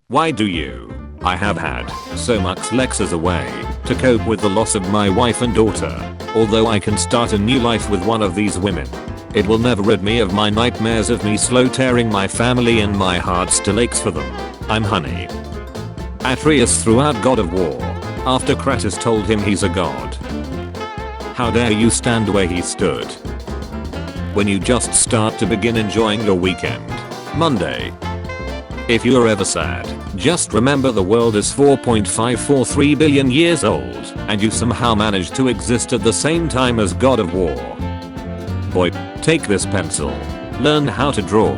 Why do you? I have had so much Lex as a way to cope with the loss of my wife and daughter. Although I can start a new life with one of these women, it will never rid me of my nightmares of me slow tearing my family, and my heart still aches for them. I'm Honey. Atreus threw out God of War after Kratos told him he's a god. How dare you stand where he stood when you just start to begin enjoying your weekend. Monday. If you're ever sad, just remember the world is 4.543 billion years old, and you somehow managed to exist at the same time as God of War. Boy, take this pencil. Learn how to draw.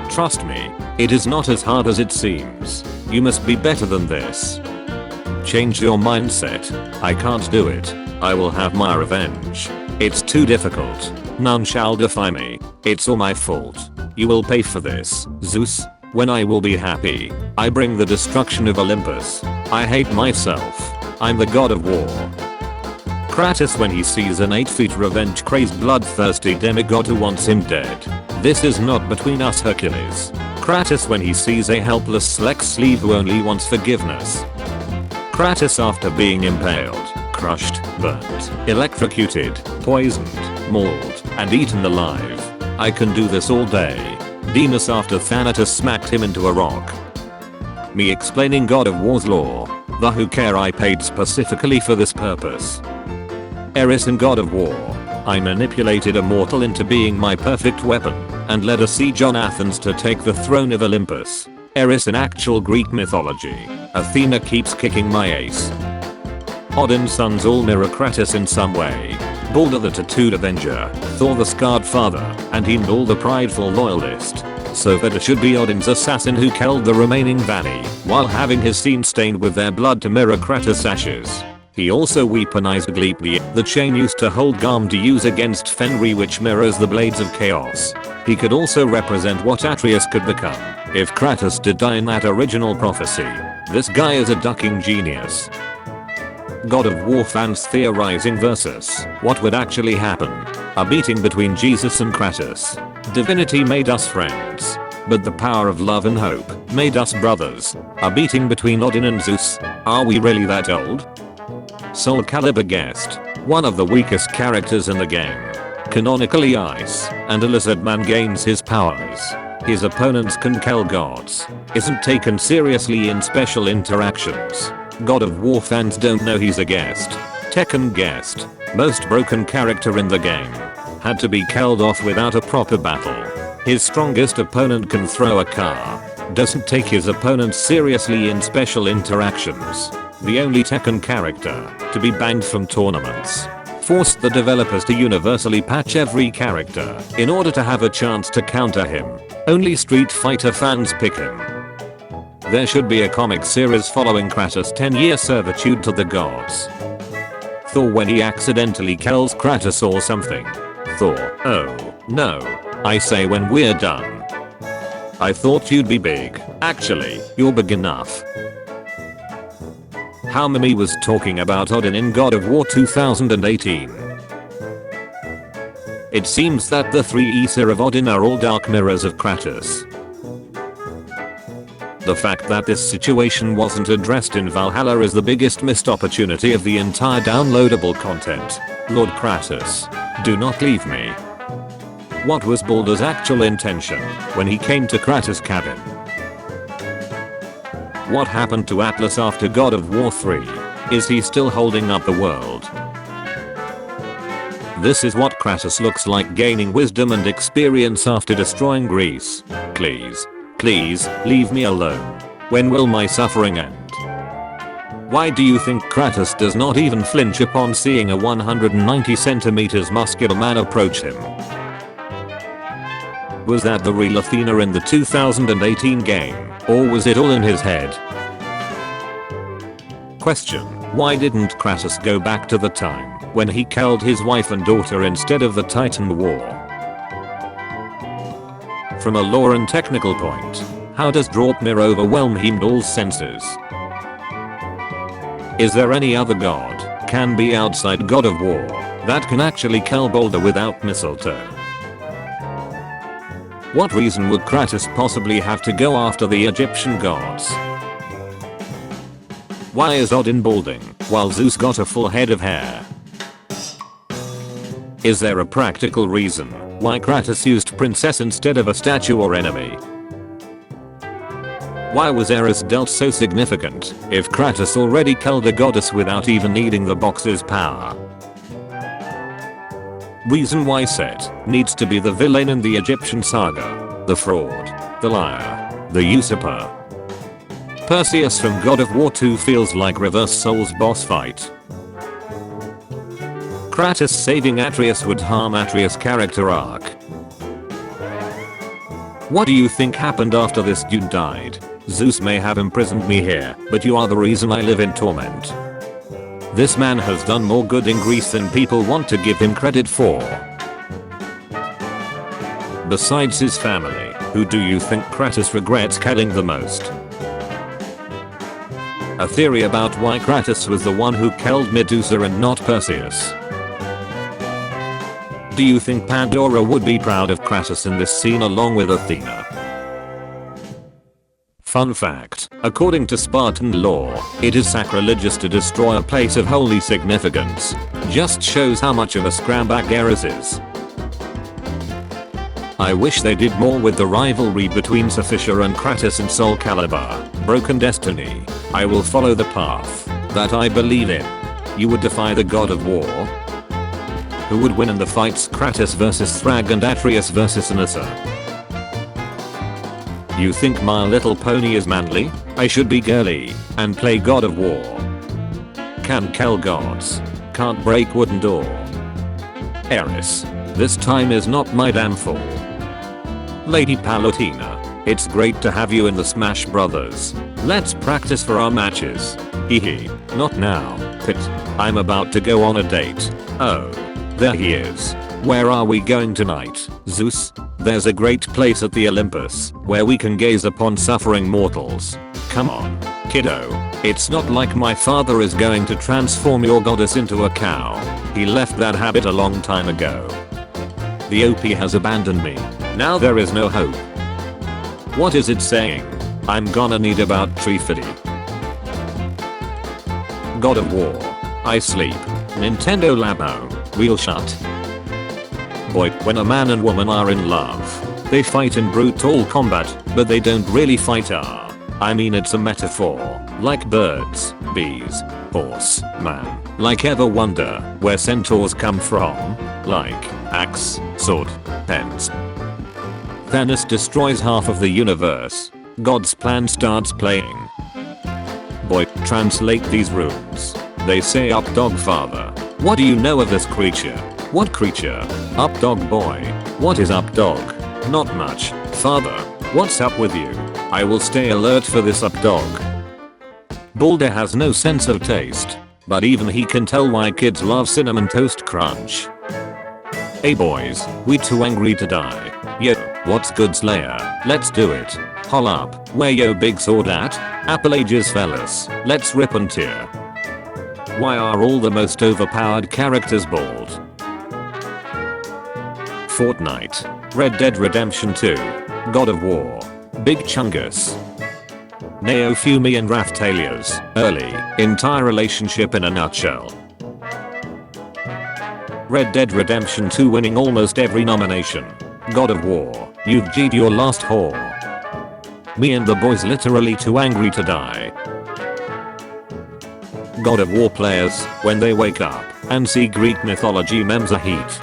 Trust me, it is not as hard as it seems. You must be better than this. Change your mindset. I can't do it. I will have my revenge. It's too difficult. None shall defy me. It's all my fault. You will pay for this, Zeus. When I will be happy, I bring the destruction of Olympus. I hate myself. I'm the god of war. Kratos when he sees an 8 feet revenge-crazed bloodthirsty demigod who wants him dead. This is not between us, Hercules. Kratos when he sees a helpless Lex slave who only wants forgiveness. Kratos after being impaled, crushed, burnt, electrocuted, poisoned, mauled, and eaten alive. I can do this all day. Demas after Thanatos smacked him into a rock. Me explaining God of War's lore, the who care I paid specifically for this purpose. Eris in God of War. I manipulated a mortal into being my perfect weapon, and led a siege on Athens to take the throne of Olympus. Eris in actual Greek mythology. Athena keeps kicking my ace. Odin's sons all mirror Kratos in some way. Balder the tattooed avenger, Thor the scarred father, and Heimdall the prideful loyalist. So Vidar should be Odin's assassin who killed the remaining Vani, while having his scene stained with their blood to mirror Kratos' ashes. He also weaponized Gleipnir, the chain used to hold Garm to use against Fenrir, which mirrors the blades of chaos. He could also represent what Atreus could become if Kratos did die in that original prophecy. This guy is a ducking genius. God of War fans theorizing versus what would actually happen. A beating between Jesus and Kratos. Divinity made us friends, but the power of love and hope made us brothers. A beating between Odin and Zeus. Are we really that old? Soul Calibur guest. One of the weakest characters in the game. Canonically ice, and a lizard man gains his powers. His opponents can kill gods. Isn't taken seriously in special interactions. God of War fans don't know he's a guest. Tekken guest. Most broken character in the game. Had to be killed off without a proper battle. His strongest opponent can throw a car. Doesn't take his opponents seriously in special interactions. The only Tekken character to be banned from tournaments. Forced the developers to universally patch every character in order to have a chance to counter him. Only Street Fighter fans pick him. There should be a comic series following Kratos' 10-year servitude to the gods. Thor when he accidentally kills Kratos or something. Thor, oh, no. I say when we're done. I thought you'd be big. Actually, you're big enough. How Mimi was talking about Odin in God of War 2018. It seems that the 3 Aesir of Odin are all dark mirrors of Kratos. The fact that this situation wasn't addressed in Valhalla is the biggest missed opportunity of the entire downloadable content. Lord Kratos, do not leave me. What was Balder's actual intention when he came to Kratos' cabin? What happened to Atlas after God of War 3? Is he still holding up the world? This is what Kratos looks like gaining wisdom and experience after destroying Greece. Please. Please, leave me alone. When will my suffering end? Why do you think Kratos does not even flinch upon seeing a 190 centimeters muscular man approach him? Was that the real Athena in the 2018 game, or was it all in his head? Question: why didn't Kratos go back to the time when he killed his wife and daughter instead of the Titan War? From a lore and technical point, how does Draupnir overwhelm Heimdall's senses? Is there any other god, can be outside God of War, that can actually kill Balder without mistletoe? What reason would Kratos possibly have to go after the Egyptian gods? Why is Odin balding while Zeus got a full head of hair? Is there a practical reason why Kratos used princess instead of a statue or enemy? Why was Eris dealt so significant if Kratos already killed a goddess without even needing the box's power? Reason why Set needs to be the villain in the Egyptian saga, the fraud, the liar, the usurper. Perseus from God of War 2 feels like Reverse Soul's boss fight. Kratos saving Atreus would harm Atreus' character arc. What do you think happened after this dude died? Zeus may have imprisoned me here, but you are the reason I live in torment. This man has done more good in Greece than people want to give him credit for. Besides his family, who do you think Kratos regrets killing the most? A theory about why Kratos was the one who killed Medusa and not Perseus. Do you think Pandora would be proud of Kratos in this scene along with Athena? Fun fact, according to Spartan law, it is sacrilegious to destroy a place of holy significance. Just shows how much of a scrambag Eris is. I wish they did more with the rivalry between Sophicia and Kratos in Soul Calibur, Broken Destiny. I will follow the path that I believe in. You would defy the god of war? Who would win in the fights, Kratos vs Thrag and Atreus vs Anissa? You think My Little Pony is manly? I should be girly and play God of War. Can kill gods. Can't break wooden door. Eris. This time is not my damn fault. Lady Palutena. It's great to have you in the Smash Brothers. Let's practice for our matches. Hehe. Not now, Pit. I'm about to go on a date. Oh. There he is. Where are we going tonight, Zeus? There's a great place at the Olympus where we can gaze upon suffering mortals. Come on, kiddo. It's not like my father is going to transform your goddess into a cow. He left that habit a long time ago. The OP has abandoned me. Now there is no hope. What is it saying? I'm gonna need about 350. God of War. I sleep. Nintendo Labo. Wheel shut. Boy, when a man and woman are in love, they fight in brutal combat, but they don't really fight. I mean, it's a metaphor. Like birds, bees, horse, man. Like ever wonder where centaurs come from? Like axe, sword, pens. Thanos destroys half of the universe. God's plan starts playing. Boy, translate these runes. They say up dog father. What do you know of this creature? What creature? Up dog boy. What is up dog? Not much. Father, what's up with you? I will stay alert for this up dog. Balder has no sense of taste, but even he can tell why kids love Cinnamon Toast Crunch. Hey boys, we too angry to die. Yo, what's good Slayer? Let's do it. Hol up, where yo big sword at? Apple ages fellas, let's rip and tear. Why are all the most overpowered characters bald? Fortnite, Red Dead Redemption 2, God of War, Big Chungus, Neofumi and Raphtalia's early, entire relationship in a nutshell. Red Dead Redemption 2 winning almost every nomination. God of War, you've G'd your last whore. Me and the boys literally too angry to die. God of War players, when they wake up and see Greek mythology memes are heat.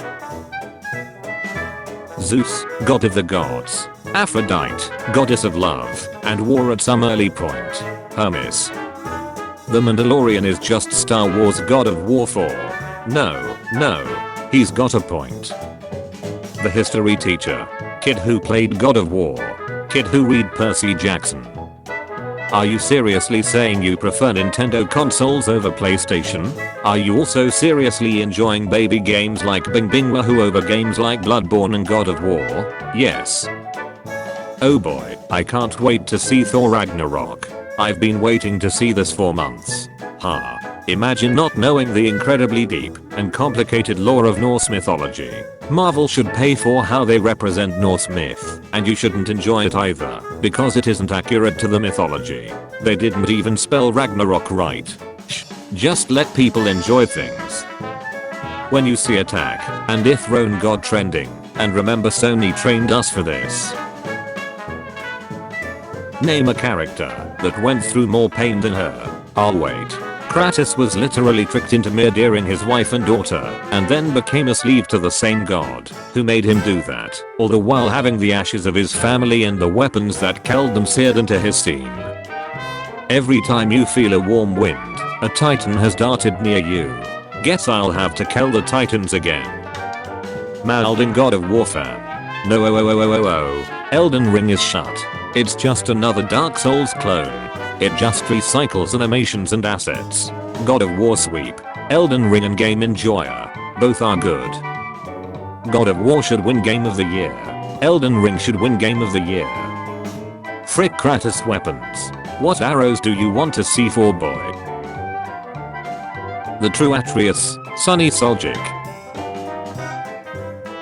Zeus, god of the gods. Aphrodite, goddess of love and war at some early point. Hermes. The Mandalorian is just Star Wars God of War 4. No, he's got a point. The history teacher. Kid who played God of War. Kid who read Percy Jackson. Are you seriously saying you prefer Nintendo consoles over PlayStation? Are you also seriously enjoying baby games like Bing Bing Wahoo over games like Bloodborne and God of War? Yes. Oh boy, I can't wait to see Thor Ragnarok. I've been waiting to see this for months. Imagine not knowing the incredibly deep and complicated lore of Norse mythology. Marvel should pay for how they represent Norse myth, and you shouldn't enjoy it either, because it isn't accurate to the mythology. They didn't even spell Ragnarok right. Shh, just let people enjoy things. When you see Attack and Throne God trending, and remember Sony trained us for this. Name a character that went through more pain than her. I'll wait. Kratos was literally tricked into murdering his wife and daughter, and then became a slave to the same god who made him do that, all the while having the ashes of his family and the weapons that killed them seared into his seam. Every time you feel a warm wind, a titan has darted near you. Guess I'll have to kill the titans again. Malding God of War fan. No, Elden Ring is shut. It's just another Dark Souls clone. It just recycles animations and assets. God of War sweep. Elden Ring and Game Enjoyer. Both are good. God of War should win Game of the Year. Elden Ring should win Game of the Year. Frick Kratos weapons. What arrows do you want to see for boy? The true Atreus, Sunny Soljic.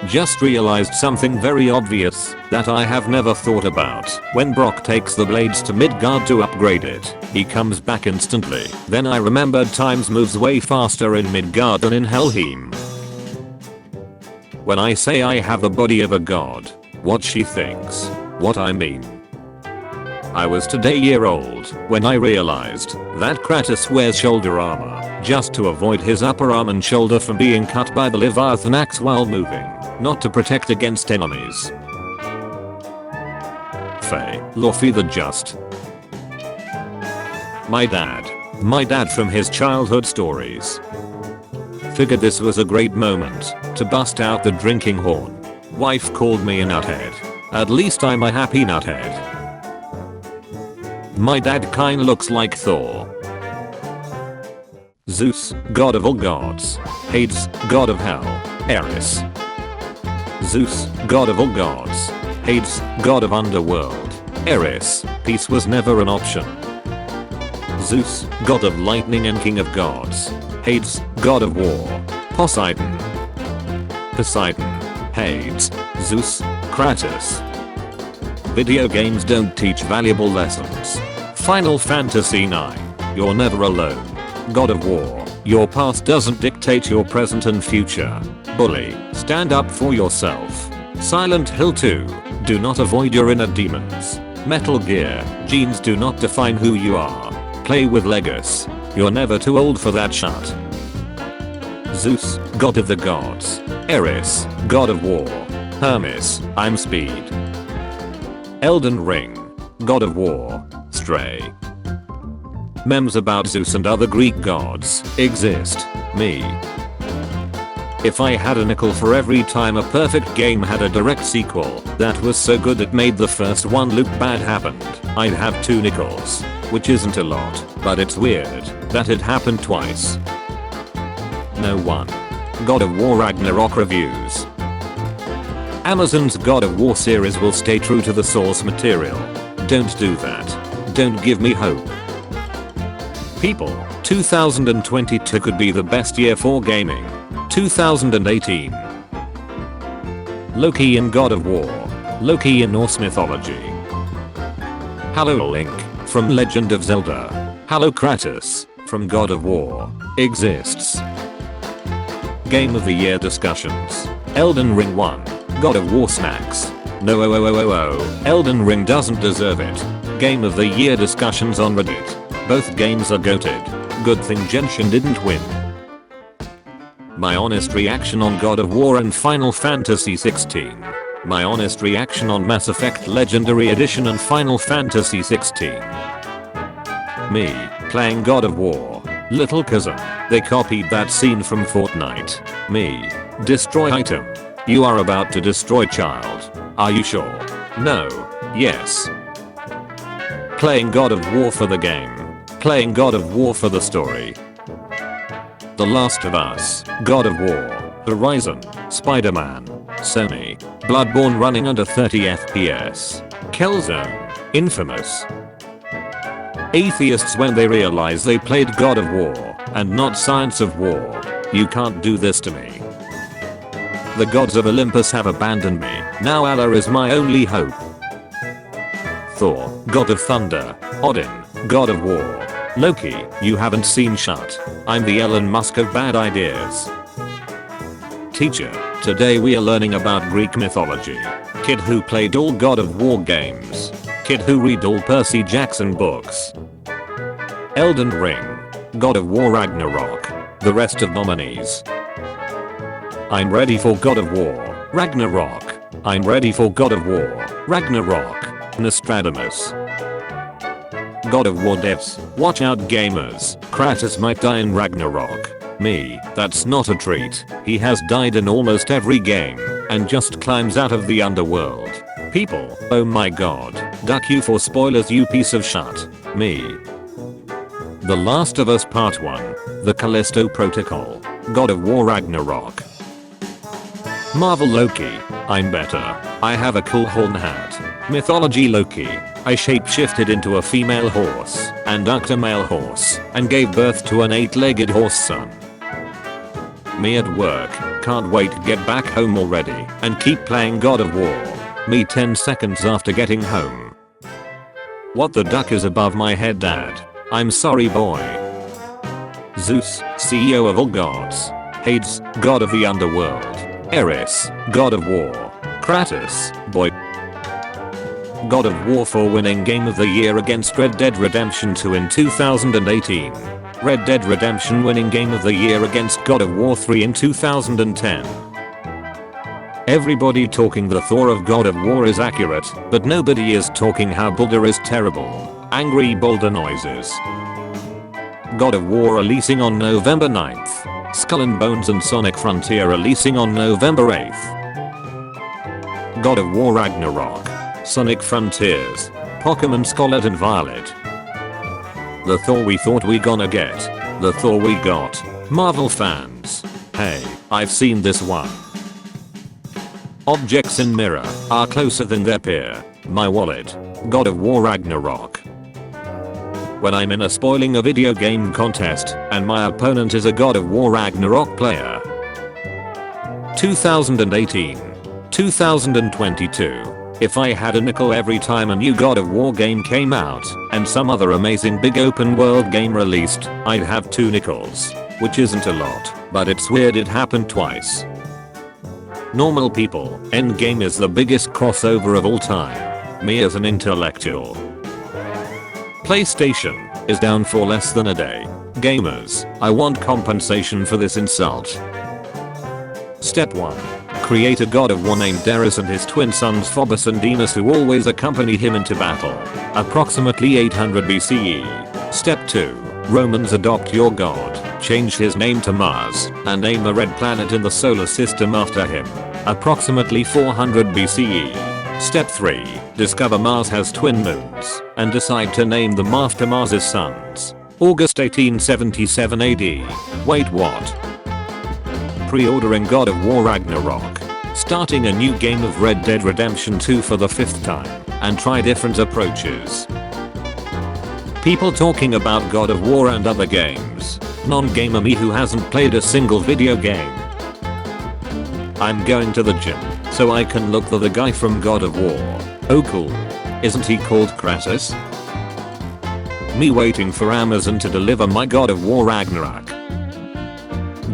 Just realized something very obvious that I have never thought about. When Brock takes the blades to Midgard to upgrade it, he comes back instantly. Then I remembered times moves way faster in Midgard than in Helheim. When I say I have the body of a god, what she thinks, what I mean. I was today year old when I realized that Kratos wears shoulder armor just to avoid his upper arm and shoulder from being cut by the Leviathan axe while moving, not to protect against enemies. Faye, Luffy the Just. My dad from his childhood stories. Figured this was a great moment to bust out the drinking horn. Wife called me a nuthead. At least I'm a happy nuthead. My dad kinda looks like Thor. Zeus, god of all gods. Hades, god of hell. Ares. Zeus, god of all gods. Hades, god of underworld. Ares, peace was never an option. Zeus, god of lightning and king of gods. Hades, god of war. Poseidon. Hades. Zeus. Kratos. Video games don't teach valuable lessons. Final Fantasy IX. You're never alone. God of War. Your past doesn't dictate your present and future. Bully. Stand up for yourself. Silent Hill 2. Do not avoid your inner demons. Metal Gear. Genes do not define who you are. Play with Legos. You're never too old for that shot. Zeus, god of the gods. Ares, god of war. Hermes, I'm speed. Elden Ring. God of War. Stray. Memes about Zeus and other Greek gods exist. Me. If I had a nickel for every time a perfect game had a direct sequel that was so good it made the first one look bad happened, I'd have 2 nickels. Which isn't a lot, but it's weird that it happened twice. No one. God of War Ragnarok reviews. Amazon's God of War series will stay true to the source material. Don't do that. Don't give me hope. People, 2022 could be the best year for gaming. 2018. Loki in God of War. Loki in Norse mythology. Hello Link, from Legend of Zelda. Hello Kratos, from God of War, exists. Game of the Year discussions. Elden Ring 1. God of War snacks. No, Elden Ring doesn't deserve it. Game of the Year discussions on Reddit. Both games are goated. Good thing Genshin didn't win. My honest reaction on God of War and Final Fantasy 16. My honest reaction on Mass Effect Legendary Edition and Final Fantasy 16. Me, playing God of War. Little cousin, they copied that scene from Fortnite. Me, destroy item. You are about to destroy child. Are you sure? No. Yes. Playing God of War for the game. Playing God of War for the story. The Last of Us, God of War, Horizon, Spider-Man, Sony, Bloodborne running under 30 FPS, Killzone, Infamous. Atheists when they realize they played God of War and not Science of War. You can't do this to me. The gods of Olympus have abandoned me. Now Allah is my only hope. Thor, god of thunder. Odin, god of war. Loki, you haven't seen Shut. I'm the Elon Musk of bad ideas. Teacher, today we are learning about Greek mythology. Kid who played all God of War games. Kid who read all Percy Jackson books. Elden Ring, God of War Ragnarok. The rest of nominees. I'm ready for God of War, Ragnarok. I'm ready for God of War, Ragnarok. Nostradamus. God of War devs, watch out gamers, Kratos might die in Ragnarok. Me, that's not a treat. He has died in almost every game, and just climbs out of the underworld. People, oh my god, duck you for spoilers you piece of shit. Me. The Last of Us Part 1, The Callisto Protocol, God of War Ragnarok. Marvel Loki, I'm better. I have a cool horn hat. Mythology Loki, I shapeshifted into a female horse and ducked a male horse and gave birth to an 8-legged horse son. Me at work, can't wait to get back home already and keep playing God of War. Me 10 seconds after getting home. What the duck is above my head, dad? I'm sorry boy. Zeus, CEO of all gods. Hades, god of the underworld. Ares, god of war. Kratos, boy. God of War for winning Game of the Year against Red Dead Redemption 2 in 2018. Red Dead Redemption winning Game of the Year against God of War 3 in 2010. Everybody talking the Thor of God of War is accurate, but nobody is talking how Boulder is terrible. Angry boulder noises. God of War releasing on November 9th. Skull and Bones and Sonic Frontier releasing on November 8th. God of War Ragnarok. Sonic Frontiers. Pokemon Scarlet and Violet. The Thor we thought we gonna get. The Thor we got. Marvel fans. Hey, I've seen this one. Objects in mirror are closer than their peer. My wallet. God of War Ragnarok. When I'm in a spoiling a video game contest and my opponent is a God of War Ragnarok player. 2018. 2022. If I had a nickel every time a new God of War game came out and some other amazing big open world game released, I'd have 2 nickels. Which isn't a lot, but it's weird it happened twice. Normal people, Endgame is the biggest crossover of all time. Me as an intellectual. PlayStation is down for less than a day. Gamers, I want compensation for this insult. Step 1. Create a God of War named Darius and his twin sons Phobos and Deimos who always accompany him into battle. Approximately 800 BCE. Step 2. Romans adopt your god, change his name to Mars, and name a red planet in the solar system after him. Approximately 400 BCE. Step 3. Discover Mars has twin moons, and decide to name them after Mars's sons. August 1877 AD. Wait, what? Pre-ordering God of War Ragnarok. Starting a new game of Red Dead Redemption 2 for the 5th time, and try different approaches. People talking about God of War and other games. Non-gamer me who hasn't played a single video game. I'm going to the gym, so I can look like the guy from God of War. Oh cool. Isn't he called Kratos? Me waiting for Amazon to deliver my God of War Ragnarok.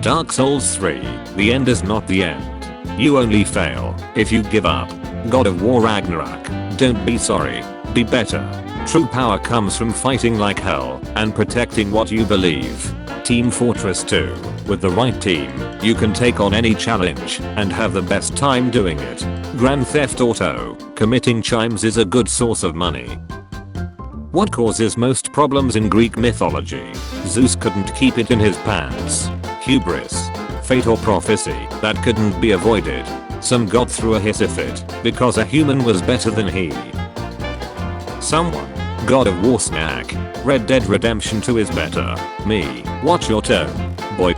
Dark Souls 3, the end is not the end. You only fail if you give up. God of War Ragnarok, don't be sorry, be better. True power comes from fighting like hell and protecting what you believe. Team Fortress 2, with the right team, you can take on any challenge and have the best time doing it. Grand Theft Auto, committing crimes is a good source of money. What causes most problems in Greek mythology? Zeus couldn't keep it in his pants. Hubris. Fate or prophecy that couldn't be avoided. Some god threw a hissy fit because a human was better than he. Someone. God of War snack. Red Dead Redemption 2 is better. Me. Watch your tone, boy.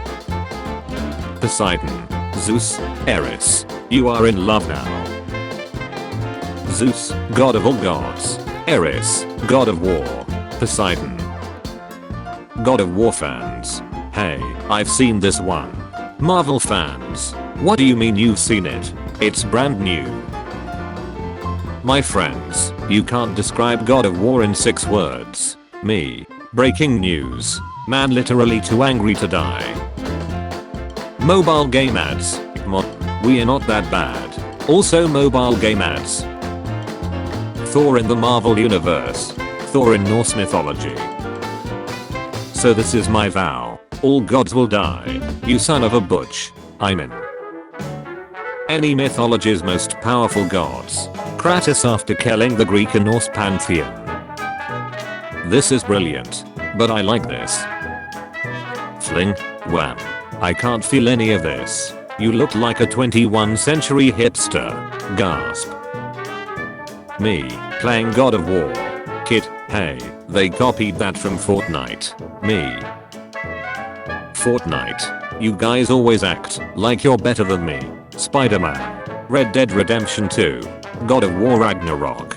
Poseidon. Zeus. Ares. You are in love now. Zeus. God of all gods. Ares. God of War. Poseidon. God of War fans. Hey, I've seen this one. Marvel fans. What do you mean you've seen it? It's brand new. My friends, you can't describe God of War in 6 words. Me. Breaking news. Man literally too angry to die. Mobile game ads. We're not that bad. Also mobile game ads. Thor in the Marvel Universe. Thor in Norse mythology. So this is my vow. All gods will die. You son of a butch. I'm in. Any mythology's most powerful gods. Kratos after killing the Greek and Norse pantheon. This is brilliant. But I like this. Fling. Wham. I can't feel any of this. You look like a 21st century hipster. Gasp. Me, playing God of War. Kid, hey, they copied that from Fortnite. Me. Fortnite. You guys always act like you're better than me. Spider-Man. Red Dead Redemption 2. God of War Ragnarok.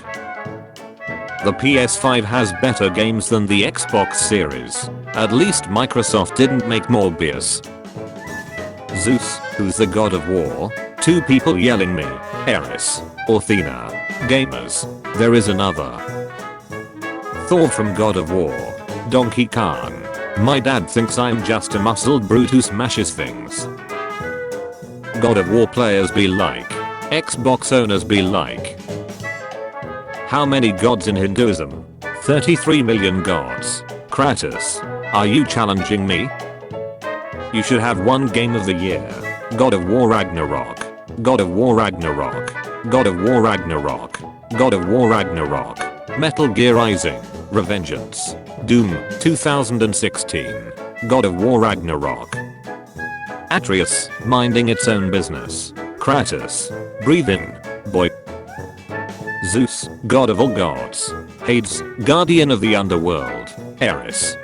The PS5 has better games than the Xbox Series. At least Microsoft didn't make Morbius. Zeus, who's the God of War? 2 people yelling me. Eris. Or Athena. Gamers. There is another. Thor from God of War. Donkey Kong. My dad thinks I'm just a muscled brute who smashes things. God of War players be like. Xbox owners be like. How many gods in Hinduism? 33 million gods. Kratos. Are you challenging me? You should have one game of the year. God of War Ragnarok. God of War Ragnarok. God of War Ragnarok. God of War Ragnarok. Metal Gear Rising. Revengeance. Doom 2016. God of War Ragnarok. Atreus, minding its own business. Kratos. Breathe in, boy. Zeus, god of all gods. Hades, guardian of the underworld. Eris.